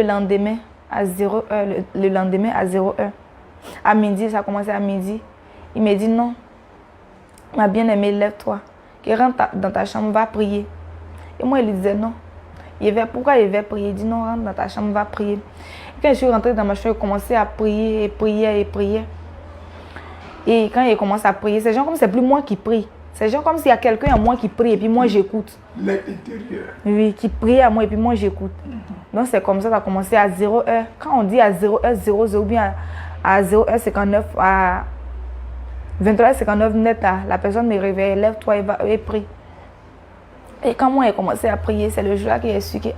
Le lendemain, à 0h, le lendemain à 0h, à midi, ça a commencé à midi. Il m'a dit non, ma bien-aimée, lève-toi, rentre dans ta chambre, va prier. Et moi, il lui disais non. Pourquoi il avait prié? Il dit non, rentre dans ta chambre, va prier. Et quand je suis rentrée dans ma chambre, il commençait à prier et prier et prier. Et quand il commence à prier, c'est genre comme c'est plus moi qui prie. C'est genre comme s'il y a quelqu'un à moi qui prie et puis moi j'écoute. L'intérieur. Oui, qui prie à moi et puis moi j'écoute. Donc c'est comme ça a commencé à 0h. Quand on dit à 0h, 00 ou bien à 0h59, à 23h59 net, la personne me réveille, lève-toi et prie. Et quand moi j'ai commencé à prier, c'est le jour-là que j'ai su que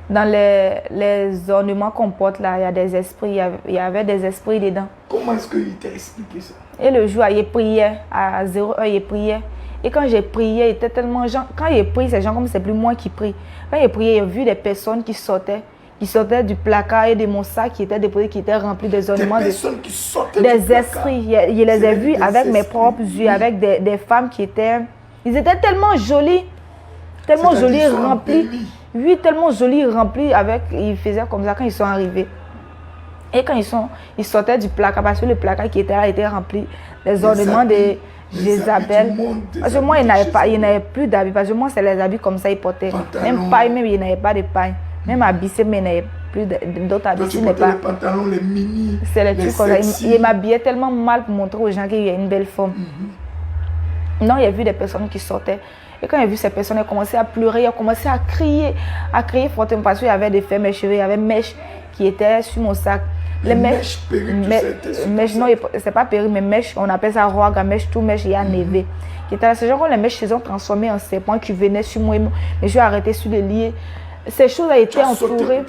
dans les ornements qu'on porte là, il y a des esprits, il y avait des esprits dedans. Comment est-ce qu'il t'a expliqué ça? Et le jour, il priait, à 0h, il priait. Et quand j'ai prié, il était tellement gens. Quand il prie, c'est genre comme c'est plus moi qui prie. Quand il priait, j'ai vu des personnes qui sortaient du placard et de mon sac qui était déposé, qui était rempli des ornements. Des personnes qui sortaient des esprits. Je les ai vus avec mes propres yeux, avec des femmes qui étaient. Ils étaient tellement jolis. Tellement jolis, remplis. Oui, tellement jolis, remplis avec. Ils faisaient comme ça quand ils sont arrivés. Et quand ils sortaient du placard, parce que le placard qui était là était rempli des ornements de Jézabel. Parce que moi, il n'avait plus d'habits. Parce que moi, c'est les habits comme ça, ils portaient. Même paille, même il n'avait pas de paille. Même habits, mais il n'avait plus d'autres habits. Tu portais les pantalons, les mini. C'est les trucs comme ça. Il m'habillait tellement mal pour montrer aux gens qu'il y a une belle forme. Non, il y a vu des personnes qui sortaient. Et quand il a vu ces personnes, il a commencé à pleurer, il a commencé à crier fortement parce qu'il y avait des faits, mes cheveux, il y avait mèches qui étaient sur mon sac. Les mèches perruques, non, c'est pas perruque, mais mèches, on appelle ça rogue, mèche, tout mèche, il y a nevé. C'est genre les mèches se sont transformées en serpents qui venaient sur moi, mais je suis arrêtée sur le lit. Ces choses ont été entourées.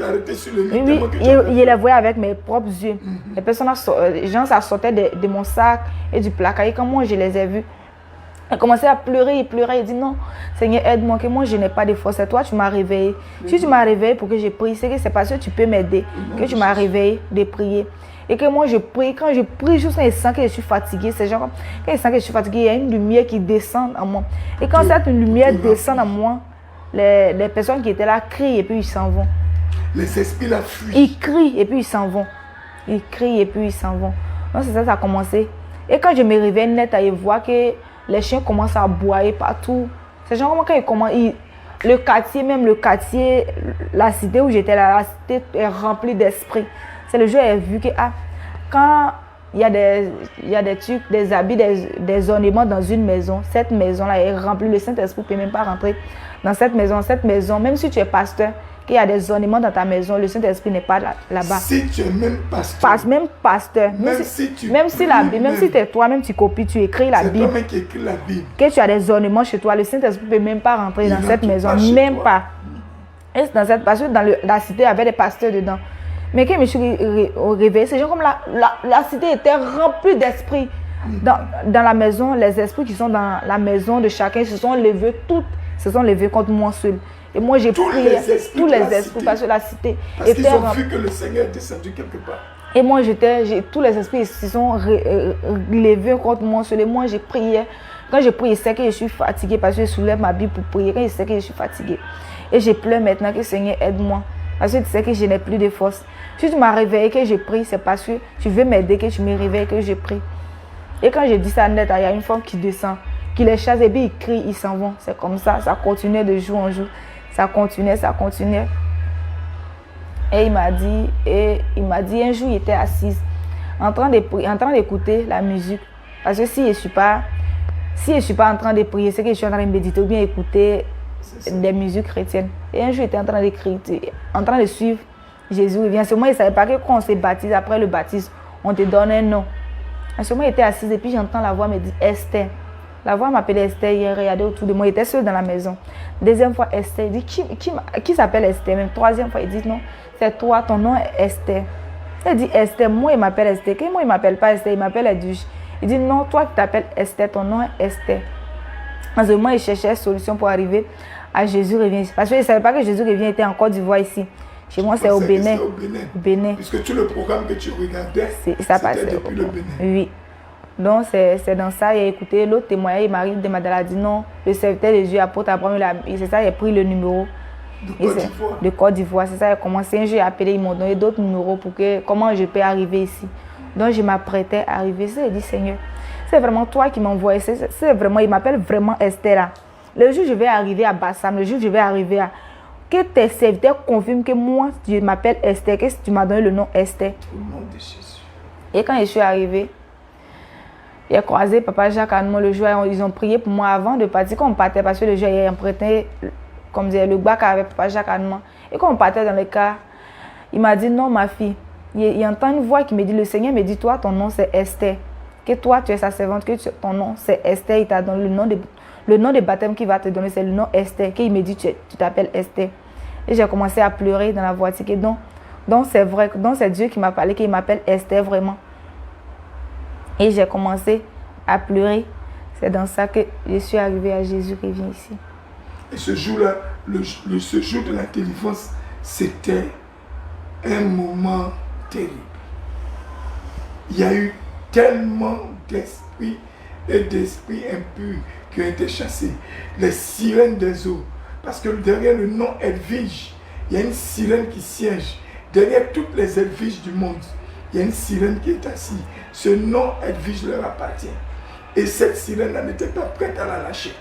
Oui, je les voyais avec mes propres yeux. Les personnes, les gens, ça sortait de mon sac et du placard. Et quand moi, je les ai vus, il a commencé à pleurer, il dit non, Seigneur, aide-moi, que moi je n'ai pas de force. C'est toi, tu m'as réveillé. Si tu m'as réveillé pour que je prie, c'est que c'est parce que tu peux m'aider, que tu m'as réveillé de prier. Et que moi je prie, quand je prie, juste quand je sens que je suis fatiguée, c'est genre, quand je sens que je suis fatiguée, il y a une lumière qui descend en moi. Et quand cette lumière descend en moi, les personnes qui étaient là crient et puis ils s'en vont. Les esprits la fuient. Ils crient et puis ils s'en vont. Ils crient et puis ils s'en vont. Donc c'est ça a commencé. Et quand je me réveille net, je vois que les chiens commencent à aboyer partout. C'est genre quand ils commencent, le quartier, la cité où j'étais là, la cité est remplie d'esprits. C'est le jour où j'ai vu que quand il y a des trucs, des habits, des ornements dans une maison, cette maison-là est remplie. Le Saint-Esprit ne peut même pas rentrer dans cette maison. Cette maison, même si tu es pasteur, qu'il y a des ornements dans ta maison, le Saint-Esprit n'est pas là-bas. Si tu es même pasteur. Même pasteur. Même si c'est toi-même tu copies, tu écris la Bible. C'est toi-même qui écris la Bible. Que tu as des ornements chez toi, le Saint-Esprit ne peut même pas rentrer dans cette maison. Même pas. Et parce que dans la cité, il y avait des pasteurs dedans. Mais quand je me suis réveillée, c'est genre comme la cité était remplie d'esprits. Dans la maison, les esprits qui sont dans la maison de chacun se sont levés, contre moi seul. Et moi j'ai prié tous les esprits parce que la cité parce qu'ils ont vu que le Seigneur est descendu quelque part. Et moi tous les esprits se sont levés contre moi seul. Et moi j'ai prié. Quand je prie, je sais que je suis fatiguée parce que je soulève ma Bible pour prier. Quand je sais que je suis fatiguée. Et je pleure maintenant que le Seigneur aide-moi. Parce que tu sais que je n'ai plus de force. Si tu m'as réveillé que je prie, c'est parce que tu veux m'aider que tu me réveilles que je prie. Et quand je dis ça net, il y a une femme qui descend, qui les chasse et puis ils crient, ils s'en vont. C'est comme ça, ça continuait de jour en jour. Ça continuait. Et il m'a dit, un jour, il était assise, en train d'écouter la musique. Parce que si je ne suis pas en train de prier, c'est que je suis en train de méditer ou bien écouter des musiques chrétiennes. Et un jour, il était en train d'écrire, en train de suivre Jésus. À ce moment, il ne savait pas que quand on se baptise, après le baptême, on te donne un nom. À ce moment, il était assise et puis j'entends la voix me dire Esther. La voix m'appelait Esther, il regardait autour de moi, il était seul dans la maison. Deuxième fois, Esther, il dit qui s'appelle Esther? Même troisième fois, il dit non, c'est toi, ton nom est Esther. Il dit Esther, moi il m'appelle Esther. Moi il ne m'appelle pas Esther, il m'appelle Edwige. Il dit non, toi qui t'appelles Esther, ton nom est Esther. En ce moment, il cherchait une solution pour arriver à Jésus revient. Parce qu'il ne savait pas que Jésus revient était en Côte d'Ivoire ici. Chez moi, c'est au Bénin. Bénin. Puisque tout le programme que tu regardais, c'était depuis le Bénin. Oui. Donc, c'est dans ça, il a écouté l'autre témoignage. Marie de Madala a dit non, le serviteur de Dieu, apôtre Abraham, c'est ça, il a pris le numéro. De Côte d'Ivoire. C'est ça, j'ai commencé. Un jour, j'ai appelé, ils m'ont donné d'autres numéros pour que comment je peux arriver ici. Donc, je m'apprêtais à arriver. J'ai dit, Seigneur, c'est vraiment toi qui m'envoies. C'est vraiment, il m'appelle vraiment Esther là. Le jour où je vais arriver à Bassam, le jour où je vais arriver à... Que tes serviteurs confirment que moi, je m'appelle Esther, que tu m'as donné le nom Esther. Au nom de Jésus. Et quand je suis arrivée, j'ai croisé Papa Jacques Anemon le jour où ils ont prié pour moi avant de partir. Quand on partait, parce que le jour j'ai emprunté, comme disait, le bac avec Papa Jacques Anemon. Et quand on partait dans le car, il m'a dit, non ma fille, il entend une voix qui me dit, le Seigneur me dit, toi ton nom c'est Esther. Que toi tu es sa servante, que ton nom c'est Esther. Il t'a donné le nom de baptême qu'il va te donner, c'est le nom Esther. Qu'il me dit, tu t'appelles Esther. Et j'ai commencé à pleurer dans la voiture. Donc c'est vrai, donc c'est Dieu qui m'a parlé, qu'il m'appelle Esther vraiment. Et j'ai commencé à pleurer. C'est dans ça que je suis arrivée à Jésus qui vient ici. Et ce jour-là, ce jour de la délivrance, c'était un moment terrible. Il y a eu tellement d'esprits et d'esprits impurs qui ont été chassés. Les sirènes des eaux. Parce que derrière le nom Edwige, il y a une sirène qui siège. Derrière toutes les Edwiges du monde, il y a une sirène qui est assise. Ce nom Edwige leur appartient. Et cette sirène n'était pas prête à la lâcher.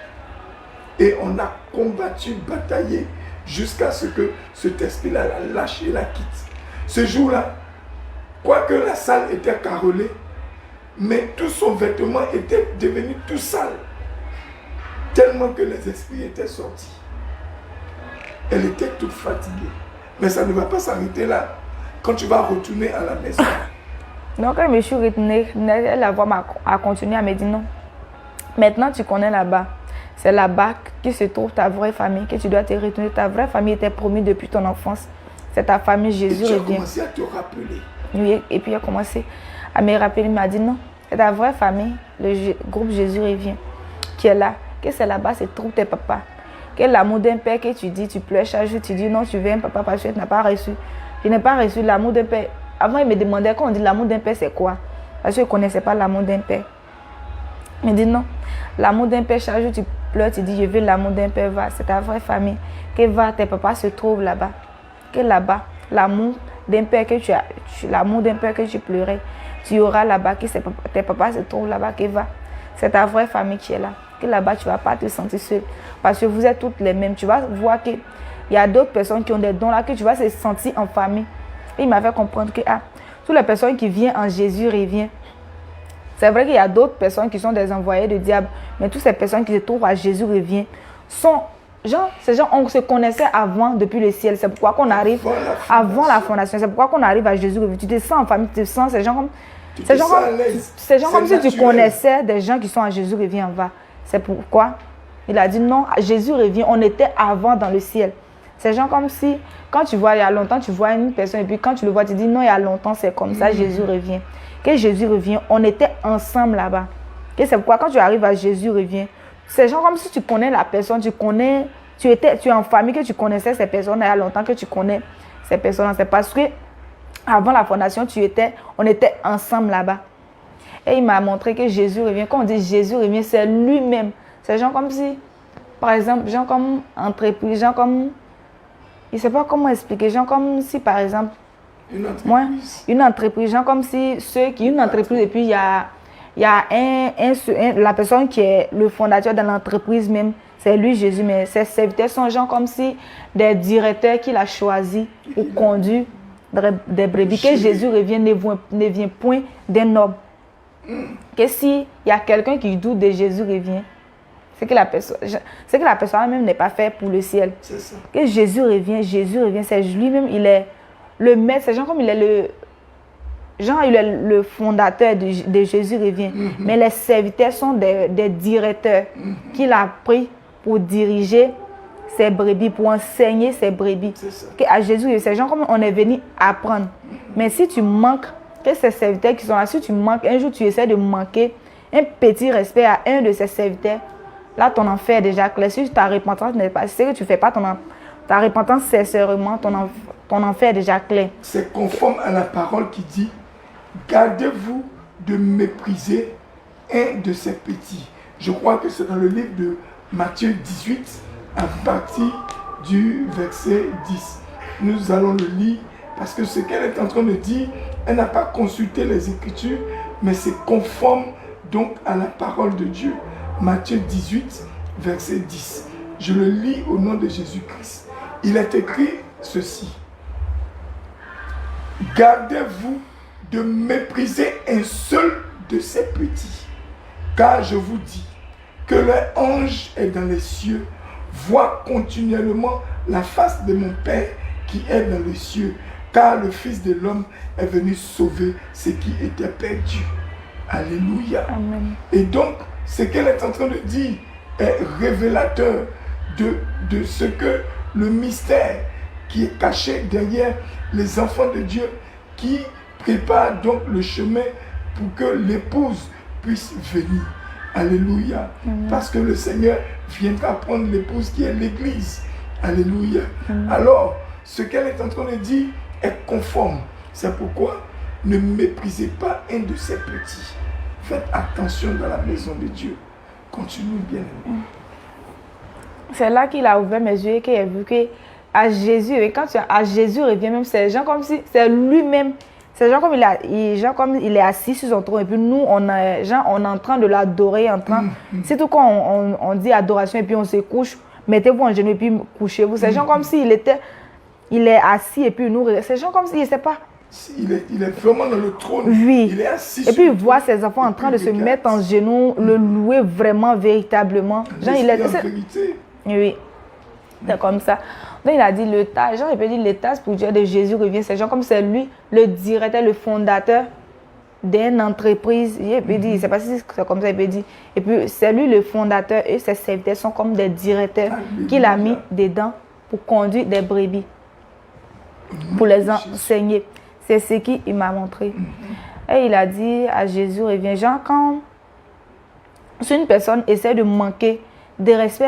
Et on a combattu, bataillé, jusqu'à ce que cet esprit-là la lâche et la quitte. Ce jour-là, quoique la salle était carrelée, mais tout son vêtement était devenu tout sale. Tellement que les esprits étaient sortis. Elle était toute fatiguée. Mais ça ne va pas s'arrêter là. Quand tu vas retourner à la maison. Donc quand je me suis retournée, la voix a continué à me dire non. Maintenant tu connais là-bas. C'est là-bas que se trouve ta vraie famille, que tu dois te retourner. Ta vraie famille était promise depuis ton enfance. C'est ta famille, Jésus revient. Et tu as commencé à te rappeler. Oui, et puis il a commencé à me rappeler. Il m'a dit non, c'est ta vraie famille, le groupe Jésus revient, qui est là. Que c'est là-bas, se trouve tes papas. Que l'amour d'un père que tu dis, tu pleures chaque jour, tu dis non, tu veux un papa parce que tu n'as pas reçu. Je n'ai pas reçu l'amour d'un père. Avant, il me demandait quand on dit l'amour d'un père, c'est quoi? Parce que je ne connaissais pas l'amour d'un père. Il me dit non, l'amour d'un père, chaque jour tu pleures, tu dis je veux l'amour d'un père, va, c'est ta vraie famille. Que va, tes papas se trouvent là-bas. Que là-bas, l'amour d'un père que tu as, l'amour d'un père que tu pleurais, tu auras là-bas, que tes papas se trouvent là-bas, que va. C'est ta vraie famille qui est là. Que là-bas, tu ne vas pas te sentir seul. Parce que vous êtes toutes les mêmes. Tu vas voir qu'il y a d'autres personnes qui ont des dons là, que tu vas se sentir en famille. Et il m'a fait comprendre que toutes les personnes qui viennent en Jésus reviennent. C'est vrai qu'il y a d'autres personnes qui sont des envoyés de diable. Mais toutes ces personnes qui se trouvent à Jésus revient sont gens, ces gens, on se connaissait avant depuis le ciel. C'est pourquoi qu'on arrive avant la fondation. C'est pourquoi qu'on arrive à Jésus revient. Tu te sens en famille, tu te sens ces gens comme... C'est genre comme si tu connaissais des gens qui sont à Jésus revient en bas. C'est pourquoi il a dit non, Jésus revient, on était avant dans le ciel. C'est genre comme si, quand tu vois il y a longtemps, tu vois une personne et puis quand tu le vois, tu dis non, il y a longtemps, c'est comme ça, Jésus revient. Que Jésus revient, on était ensemble là-bas. Et c'est pourquoi quand tu arrives à Jésus revient, c'est genre comme si tu connais la personne, tu es en famille, que tu connaissais ces personnes, il y a longtemps que tu connais ces personnes. C'est parce que avant la fondation, on était ensemble là-bas. Et il m'a montré que Jésus revient. Quand on dit Jésus revient, c'est lui-même. C'est genre comme si, par exemple, gens comme entreprise, gens comme... Je ne sais pas comment expliquer. Gens comme si, par exemple... Une entreprise. Gens comme si une entreprise et puis il y a la personne qui est le fondateur de l'entreprise même. C'est lui, Jésus. Mais ses serviteurs sont gens comme si des directeurs qu'il a choisis pour conduire des brebis. Que Jésus revient ne vient point d'un homme. Que s'il y a quelqu'un qui doute de Jésus revient, c'est que la personne même n'est pas faite pour le ciel. C'est ça. Que Jésus revient, c'est lui-même, il est le maître, c'est genre comme il est le fondateur de Jésus revient. Mais les serviteurs sont des directeurs qu'il a pris pour diriger ses brebis, pour enseigner ses brebis. Que à Jésus, c'est genre comme on est venu apprendre. Mais si tu manques, que ces serviteurs qui sont là, si tu manques, un jour tu essaies de manquer un petit respect à un de ces serviteurs, là ton enfer est déjà clair. Si ta repentance n'est pas, c'est que tu ne fais pas ta repentance sincèrement, ton enfer est déjà clair. C'est conforme à la parole qui dit, gardez-vous de mépriser un de ces petits. Je crois que c'est dans le livre de Matthieu 18, à partir du verset 10. Nous allons le lire parce que ce qu'elle est en train de dire, elle n'a pas consulté les Écritures, mais c'est conforme donc à la parole de Dieu. Matthieu 18, verset 10. Je le lis au nom de Jésus-Christ. Il est écrit ceci. Gardez-vous de mépriser un seul de ces petits, car je vous dis que leur ange est dans les cieux, voit continuellement la face de mon Père qui est dans les cieux, car le Fils de l'homme est venu sauver ce qui était perdu. Alléluia. Amen. Et donc, ce qu'elle est en train de dire est révélateur de ce que le mystère qui est caché derrière les enfants de Dieu qui préparent donc le chemin pour que l'épouse puisse venir. Alléluia. Parce que le Seigneur viendra prendre l'épouse qui est l'Église. Alléluia. Alors, ce qu'elle est en train de dire est conforme. C'est pourquoi ne méprisez pas un de ces petits. Faites attention dans la maison de Dieu. Continue bien. C'est là qu'il a ouvert mes yeux et qu'il a vu que à Jésus, et quand à Jésus revient même, c'est gens comme si c'est lui-même. C'est genre comme il est assis sur son trône et puis nous, on est en train de l'adorer, c'est tout quand on dit adoration et puis on se couche, mettez-vous en genoux et puis couchez-vous. C'est genre comme s'il est assis et puis nous, c'est genre comme s'il ne sait pas. Il est vraiment dans le trône. Oui. Il est assis. Et puis il voit ses enfants en train de se mettre en genoux, le louer vraiment, véritablement. Genre, il est. En vérité. Oui. C'est comme ça. Donc il a dit le tas. Genre, il peut dire le tas spirituel de Jésus revient. C'est genre comme c'est lui, le directeur, le fondateur d'une entreprise. Il peut dire, c'est pas si c'est comme ça, il peut dire. Et puis c'est lui le fondateur et ses serviteurs sont comme des directeurs qu'il a mis dedans pour conduire des brebis, pour les enseigner. C'est ce qu'il m'a montré. Et il a dit à Jésus revient. Genre, quand une personne essaie de manquer de respect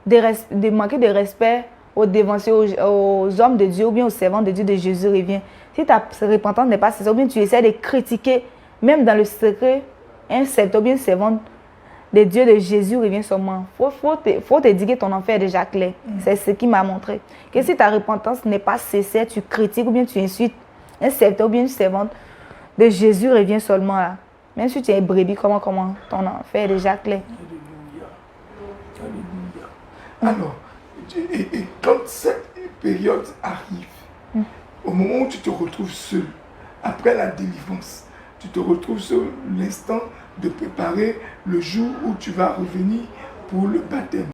de manquer de respect aux dévanciers, aux hommes de Dieu ou bien aux servants de Dieu de Jésus revient. Si ta repentance n'est pas sincère, ou bien tu essaies de critiquer, même dans le secret, un serviteur ou bien une servante de Dieu de Jésus revient seulement. Faut te dire que ton enfer est déjà clair. C'est ce qui m'a montré. Que si ta repentance n'est pas sincère, tu critiques ou bien tu insultes un serviteur ou bien une servante de Jésus revient seulement là. Même si tu es brebis, comment ton enfer est déjà clair. Alors, et quand cette période arrive, au moment où tu te retrouves seul, après la délivrance, tu te retrouves sur l'instant de préparer le jour où tu vas revenir pour le baptême.